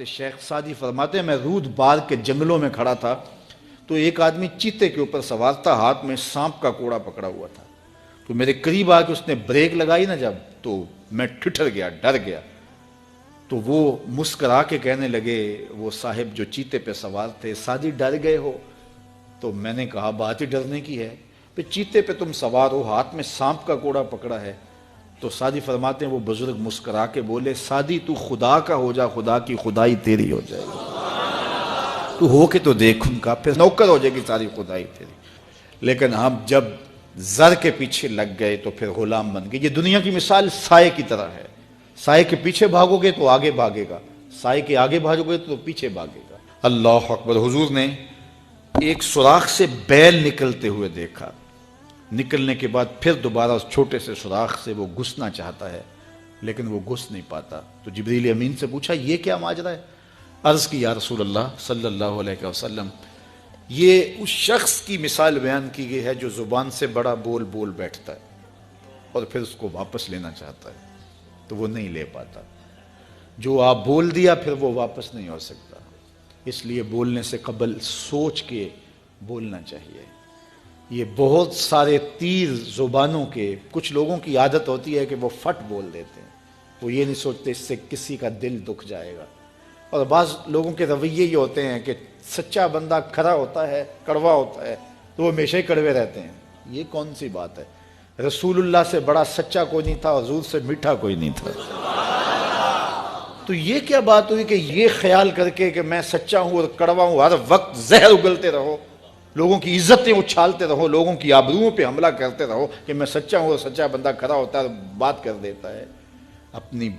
شیخ Saadi فرماتے ہیں میں رود بار کے جنگلوں میں کھڑا تھا تو ایک آدمی چیتے کے اوپر سوار تھا، ہاتھ میں سانپ کا کوڑا پکڑا ہوا تھا، تو میرے قریب آ کے اس نے بریک لگائی نا جب، تو میں ٹھٹر گیا، ڈر گیا۔ تو وہ مسکرا کے کہنے لگے وہ صاحب جو چیتے پہ سوار تھے، سعدی ڈر گئے ہو؟ تو میں نے کہا بات ہی ڈرنے کی ہے، پہ چیتے پہ تم سوار ہو، ہاتھ میں سانپ کا کوڑا پکڑا ہے۔ تو سعدی فرماتے ہیں وہ بزرگ مسکرا کے بولے سعدی تو خدا کا ہو جا، خدا کی خدائی تیری ہو جائے گی، تو ہو کے تو دیکھ ان کا، پھر نوکر ہو جائے گی ساری خدائی تیری۔ لیکن ہم جب زر کے پیچھے لگ گئے تو پھر غلام بن گئے۔ یہ دنیا کی مثال سائے کی طرح ہے، سائے کے پیچھے بھاگو گے تو آگے بھاگے گا، سائے کے آگے بھاگو گے تو پیچھے بھاگے گا۔ اللہ اکبر۔ حضور نے ایک سوراخ سے بیل نکلتے ہوئے دیکھا، نکلنے کے بعد پھر دوبارہ اس چھوٹے سے سوراخ سے وہ گھسنا چاہتا ہے لیکن وہ گھس نہیں پاتا۔ تو جبریل امین سے پوچھا یہ کیا ماجرا ہے؟ عرض کی یا رسول اللہ صلی اللہ علیہ وسلم یہ اس شخص کی مثال بیان کی گئی ہے جو زبان سے بڑا بول بول بیٹھتا ہے اور پھر اس کو واپس لینا چاہتا ہے تو وہ نہیں لے پاتا۔ جو آپ بول دیا پھر وہ واپس نہیں ہو سکتا، اس لیے بولنے سے قبل سوچ کے بولنا چاہیے۔ یہ بہت سارے تیر زبانوں کے، کچھ لوگوں کی عادت ہوتی ہے کہ وہ فٹ بول دیتے ہیں، وہ یہ نہیں سوچتے اس سے کسی کا دل دکھ جائے گا۔ اور بعض لوگوں کے رویے یہ ہوتے ہیں کہ سچا بندہ کھرا ہوتا ہے، کڑوا ہوتا ہے تو وہ ہمیشہ ہی کڑوے رہتے ہیں۔ یہ کون سی بات ہے؟ رسول اللہ سے بڑا سچا کوئی نہیں تھا، حضور سے میٹھا کوئی نہیں تھا۔ تو یہ کیا بات ہوئی کہ یہ خیال کر کے کہ میں سچا ہوں اور کڑوا ہوں، ہر وقت زہر اگلتے رہو، لوگوں کی عزتیں اچھالتے رہو، لوگوں کی آبروؤں پہ حملہ کرتے رہو کہ میں سچا ہوں اور سچا بندہ کھڑا ہوتا ہے بات کر دیتا ہے۔ اپنی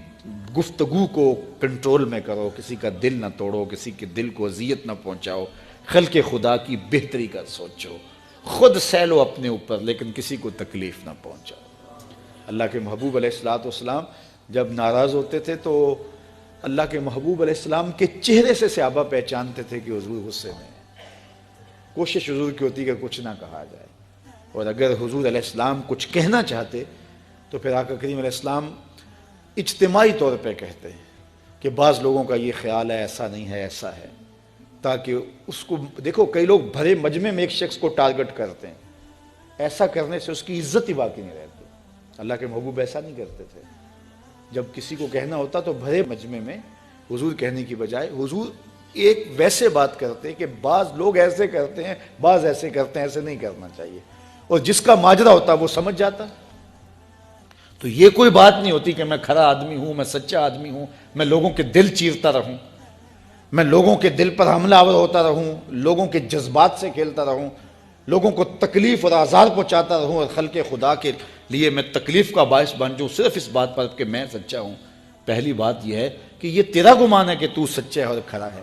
گفتگو کو کنٹرول میں کرو، کسی کا دل نہ توڑو، کسی کے دل کو اذیت نہ پہنچاؤ، خلق خدا کی بہتری کا سوچو، خود سہ لو اپنے اوپر لیکن کسی کو تکلیف نہ پہنچاؤ۔ اللہ کے محبوب علیہ السلام جب ناراض ہوتے تھے تو اللہ کے محبوب علیہ السلام کے چہرے سے صحابہ پہچانتے تھے کہ حضور غصے میں ہیں۔ کوشش حضور کی ہوتی کہ کچھ نہ کہا جائے، اور اگر حضور علیہ السلام کچھ کہنا چاہتے تو پھر آقا کریم علیہ السلام اجتماعی طور پہ کہتے ہیں کہ بعض لوگوں کا یہ خیال ہے ایسا نہیں ہے ایسا ہے، تاکہ اس کو دیکھو کئی لوگ بھرے مجمع میں ایک شخص کو ٹارگٹ کرتے ہیں، ایسا کرنے سے اس کی عزت ہی باقی نہیں رہتی۔ اللہ کے محبوب ایسا نہیں کرتے تھے، جب کسی کو کہنا ہوتا تو بھرے مجمع میں حضور کہنے کی بجائے حضور ایک ویسے بات کرتے کہ بعض لوگ ایسے کرتے ہیں بعض ایسے کرتے ہیں، ایسے نہیں کرنا چاہیے، اور جس کا ماجرا ہوتا وہ سمجھ جاتا۔ تو یہ کوئی بات نہیں ہوتی کہ میں کھرا آدمی ہوں، میں سچا آدمی ہوں، میں لوگوں کے دل چیرتا رہوں، میں لوگوں کے دل پر حملہ آور ہوتا رہوں، لوگوں کے جذبات سے کھیلتا رہوں، لوگوں کو تکلیف اور آزار پہنچاتا رہوں، اور خلق خدا کے لیے میں تکلیف کا باعث بن جاؤں صرف اس بات پر کہ میں سچا ہوں۔ پہلی بات یہ ہے کہ یہ تیرا گمان ہے کہ تو سچا ہے اور کھڑا ہے،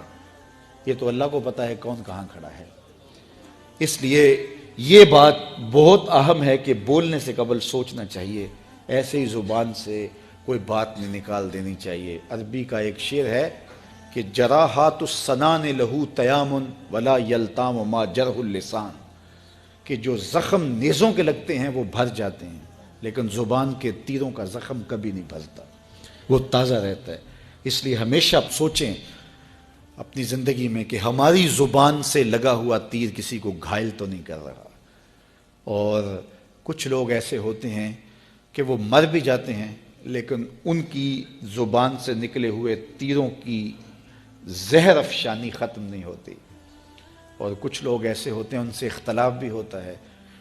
یہ تو اللہ کو پتا ہے کون کہاں کھڑا ہے۔ اس لیے یہ بات بہت اہم ہے کہ بولنے سے قبل سوچنا چاہیے، ایسے ہی زبان سے کوئی بات نہیں نکال دینی چاہیے۔ عربی کا ایک شعر ہے کہ جراحات السنان لہو تیام ولا یلتام ما جرح اللسان، کہ جو زخم نیزوں کے لگتے ہیں وہ بھر جاتے ہیں لیکن زبان کے تیروں کا زخم کبھی نہیں بھرتا، وہ تازہ رہتا ہے۔ اس لیے ہمیشہ سوچیں اپنی زندگی میں کہ ہماری زبان سے لگا ہوا تیر کسی کو گھائل تو نہیں کر رہا۔ اور کچھ لوگ ایسے ہوتے ہیں کہ وہ مر بھی جاتے ہیں لیکن ان کی زبان سے نکلے ہوئے تیروں کی زہر افشانی ختم نہیں ہوتی، اور کچھ لوگ ایسے ہوتے ہیں ان سے اختلاف بھی ہوتا ہے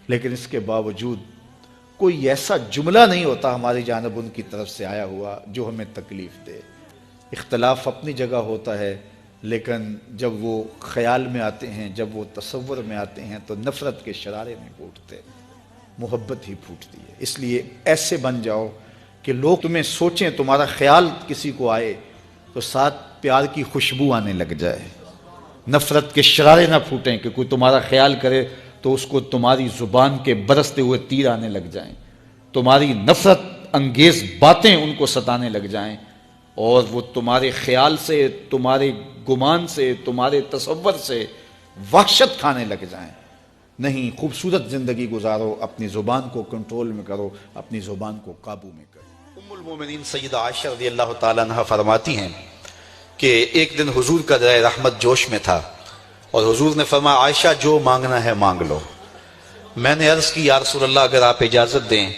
لیکن اس کے باوجود کوئی ایسا جملہ نہیں ہوتا ہماری جانب ان کی طرف سے آیا ہوا جو ہمیں تکلیف دے۔ اختلاف اپنی جگہ ہوتا ہے لیکن جب وہ خیال میں آتے ہیں، جب وہ تصور میں آتے ہیں تو نفرت کے شرارے نہیں پھوٹتے، محبت ہی پھوٹتی ہے۔ اس لیے ایسے بن جاؤ کہ لوگ تمہیں سوچیں، تمہارا خیال کسی کو آئے تو ساتھ پیار کی خوشبو آنے لگ جائے، نفرت کے شرارے نہ پھوٹیں کہ کوئی تمہارا خیال کرے تو اس کو تمہاری زبان کے برستے ہوئے تیر آنے لگ جائیں، تمہاری نفرت انگیز باتیں ان کو ستانے لگ جائیں، اور وہ تمہارے خیال سے، تمہارے گمان سے، تمہارے تصور سے وحشت کھانے لگ جائیں۔ نہیں، خوبصورت زندگی گزارو، اپنی زبان کو کنٹرول میں کرو، اپنی زبان کو قابو میں کرو۔ ام المومنین سیدہ عائشہ رضی اللہ تعالیٰ عنہ فرماتی ہیں کہ ایک دن حضور کا دریا رحمت جوش میں تھا اور حضور نے فرمایا عائشہ جو مانگنا ہے مانگ لو۔ میں نے عرض کی یا رسول اللہ اگر آپ اجازت دیں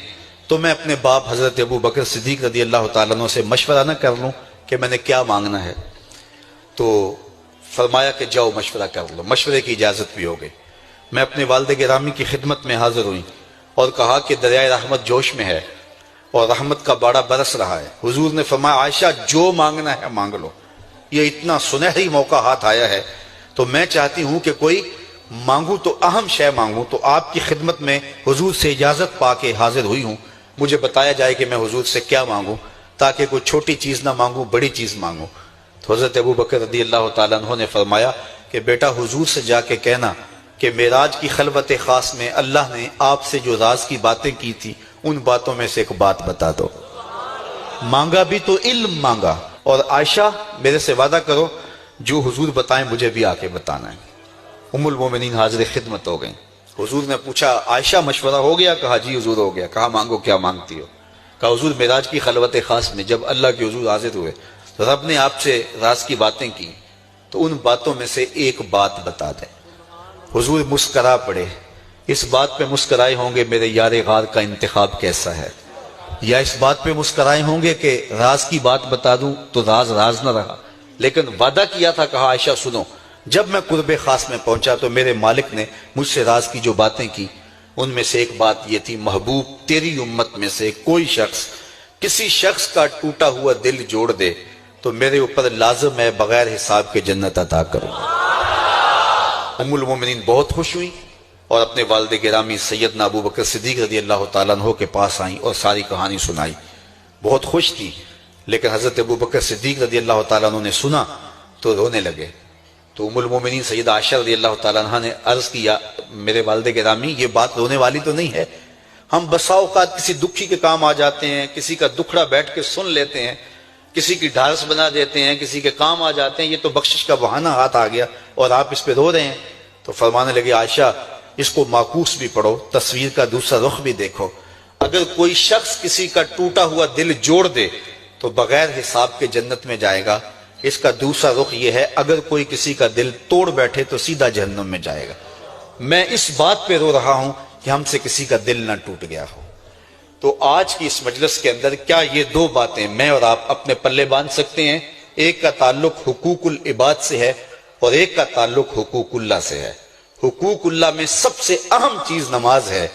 تو میں اپنے باپ حضرت ابو بکر صدیق رضی اللہ تعالیٰ عنہ سے مشورہ نہ کر لوں کہ میں نے کیا مانگنا ہے؟ تو فرمایا کہ جاؤ مشورہ کر لو، مشورے کی اجازت بھی ہو گئی۔ میں اپنے والد گرامی کی خدمت میں حاضر ہوئی اور کہا کہ دریائے رحمت جوش میں ہے اور رحمت کا باڑا برس رہا ہے۔ حضور نے فرمایا عائشہ جو مانگنا ہے مانگ لو، یہ اتنا سنہری موقع ہاتھ آیا ہے تو میں چاہتی ہوں کہ کوئی مانگوں تو اہم شے مانگوں، تو آپ کی خدمت میں حضور سے اجازت پا کے حاضر ہوئی ہوں، مجھے بتایا جائے کہ میں حضور سے کیا مانگوں تاکہ کوئی چھوٹی چیز نہ مانگوں بڑی چیز مانگوں۔ تو حضرت ابو بکر رضی اللہ تعالیٰ عنہ نے فرمایا کہ بیٹا حضور سے جا کے کہنا کہ معراج کی خلوت خاص میں اللہ نے آپ سے جو راز کی باتیں کی تھی ان باتوں میں سے ایک بات بتا دو۔ مانگا بھی تو علم مانگا، اور عائشہ میرے سے وعدہ کرو جو حضور بتائیں مجھے بھی آ کے بتانا ہے۔ ام المومنین حاضر خدمت ہو گئیں۔ حضور نے پوچھا عائشہ مشورہ ہو گیا؟ کہا جی حضور ہو گیا۔ کہا مانگو کیا مانگتی ہو؟ کہا حضور معراج کی خلوت خاص میں جب اللہ کے حضور حاضر ہوئے رب نے آپ سے راز کی باتیں کی تو ان باتوں میں سے ایک بات بتا دیں۔ حضور مسکرا پڑے۔ اس بات پہ مسکرائے ہوں گے میرے یار غار کا انتخاب کیسا ہے، یا اس بات پہ مسکرائے ہوں گے کہ راز کی بات بتا دوں تو راز راز نہ رہا، لیکن وعدہ کیا تھا۔ کہا عائشہ سنو، جب میں قرب خاص میں پہنچا تو میرے مالک نے مجھ سے راز کی جو باتیں کی ان میں سے ایک بات یہ تھی، محبوب تیری امت میں سے کوئی شخص کسی شخص کا ٹوٹا ہوا دل جوڑ دے تو میرے اوپر لازم ہے بغیر حساب کے جنت عطا کروں۔ ام المومنین بہت خوش ہوئی اور اپنے والد گرامی سیدنا ابو بکر صدیق رضی اللہ تعالیٰ عنہ کے پاس آئیں اور ساری کہانی سنائی۔ بہت خوش تھی، لیکن حضرت ابو بکر صدیق رضی اللہ تعالیٰ عنہ نے سنا تو رونے لگے۔ تو ام المومنین سیدہ عائشہ رضی اللہ تعالیٰ عنہ نے عرض کیا میرے والد گرامی یہ بات رونے والی تو نہیں ہے، ہم بسا اوقات کسی دکھی کے کام آ جاتے ہیں، کسی کا دکھڑا بیٹھ کے سن لیتے ہیں، کسی کی ڈھارس بنا دیتے ہیں، کسی کے کام آ جاتے ہیں، یہ تو بخشش کا بہانہ ہاتھ آ گیا اور آپ اس پہ رو رہے ہیں۔ تو فرمانے لگے عائشہ اس کو معکوس بھی پڑھو، تصویر کا دوسرا رخ بھی دیکھو، اگر کوئی شخص کسی کا ٹوٹا ہوا دل جوڑ دے تو بغیر حساب کے جنت میں جائے گا، اس کا دوسرا رخ یہ ہے اگر کوئی کسی کا دل توڑ بیٹھے تو سیدھا جہنم میں جائے گا۔ میں اس بات پہ رو رہا ہوں کہ ہم سے کسی کا دل نہ ٹوٹ گیا ہو۔ تو آج کی اس مجلس کے اندر کیا یہ دو باتیں میں اور آپ اپنے پلے باندھ سکتے ہیں؟ ایک کا تعلق حقوق العباد سے ہے اور ایک کا تعلق حقوق اللہ سے ہے۔ حقوق اللہ میں سب سے اہم چیز نماز ہے،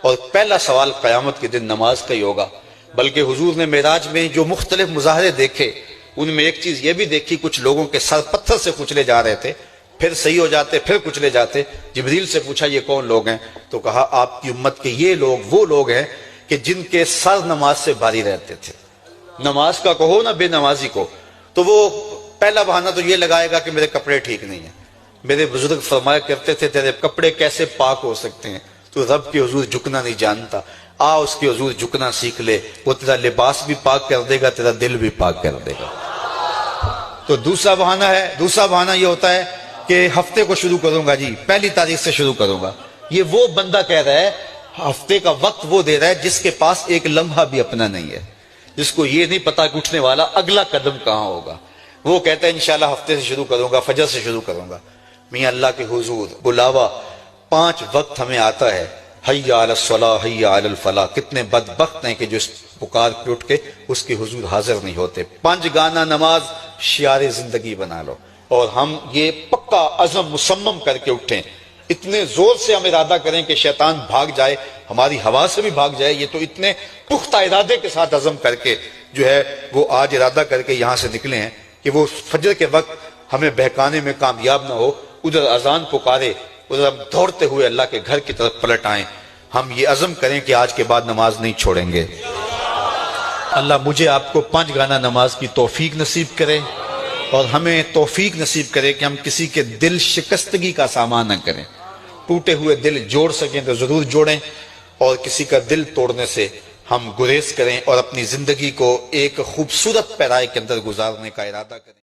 اور پہلا سوال قیامت کے دن نماز کا ہی ہوگا۔ بلکہ حضور نے معراج میں جو مختلف مظاہرے دیکھے ان میں ایک چیز یہ بھی دیکھی، کچھ لوگوں کے سر پتھر سے کچلے جا رہے تھے، پھر صحیح ہو جاتے پھر کچلے جاتے۔ جبریل سے پوچھا یہ کون لوگ ہیں؟ تو کہا آپ کی امت کے یہ لوگ وہ لوگ ہیں کہ جن کے سر نماز سے بھاری رہتے تھے۔ نماز کا کہو نہ بے نمازی کو، تو وہ پہلا بہانہ تو یہ لگائے گا کہ میرے کپڑے ٹھیک نہیں ہیں۔ میرے بزرگ فرمایا کرتے تھے تیرے کپڑے کیسے پاک ہو سکتے ہیں، تو رب کے حضور جھکنا نہیں جانتا، آ اس کے حضور جھکنا سیکھ لے، وہ تیرا لباس بھی پاک کر دے گا، تیرا دل بھی پاک کر دے گا۔ تو دوسرا بہانہ یہ ہوتا ہے کہ ہفتے کو شروع کروں گا جی، پہلی تاریخ سے شروع کروں گا۔ یہ وہ بندہ کہہ رہا ہے، ہفتے کا وقت وہ دے رہا ہے جس کے پاس ایک لمحہ بھی اپنا نہیں ہے، جس کو یہ نہیں پتا کہ اٹھنے والا اگلا قدم کہاں ہوگا۔ وہ کہتا ہے انشاءاللہ ہفتے سے شروع کروں گا، فجر سے شروع کروں گا۔ میاں اللہ کے حضور بلاوا 5 وقت ہمیں آتا ہے، حی علی الصلاۃ حی علی الفلاح۔ کتنے بدبخت ہیں کہ جو اس پکار پہ اٹھ کے اس کے حضور حاضر نہیں ہوتے۔ 5 گانا نماز شعار زندگی بنا لو، اور ہم یہ پکا عزم مصمم کر کے اٹھیں، اتنے زور سے ہم ارادہ کریں کہ شیطان بھاگ جائے، ہماری ہوا سے بھی بھاگ جائے۔ یہ تو اتنے پختہ ارادے کے ساتھ عزم کر کے جو ہے وہ آج ارادہ کر کے یہاں سے نکلے ہیں کہ وہ فجر کے وقت ہمیں بہکانے میں کامیاب نہ ہو، ادھر اذان پکارے ادھر ہم دوڑتے ہوئے اللہ کے گھر کی طرف پلٹ آئیں۔ ہم یہ عزم کریں کہ آج کے بعد نماز نہیں چھوڑیں گے۔ اللہ مجھے آپ کو 5 گانا نماز کی توفیق نصیب کرے، اور ہمیں توفیق نصیب کرے کہ ہم کسی کے دل شکستگی کا سامان نہ کریں۔ ٹوٹے ہوئے دل جوڑ سکیں تو ضرور جوڑیں، اور کسی کا دل توڑنے سے ہم گریز کریں اور اپنی زندگی کو ایک خوبصورت پیرائی کے اندر گزارنے کا ارادہ کریں۔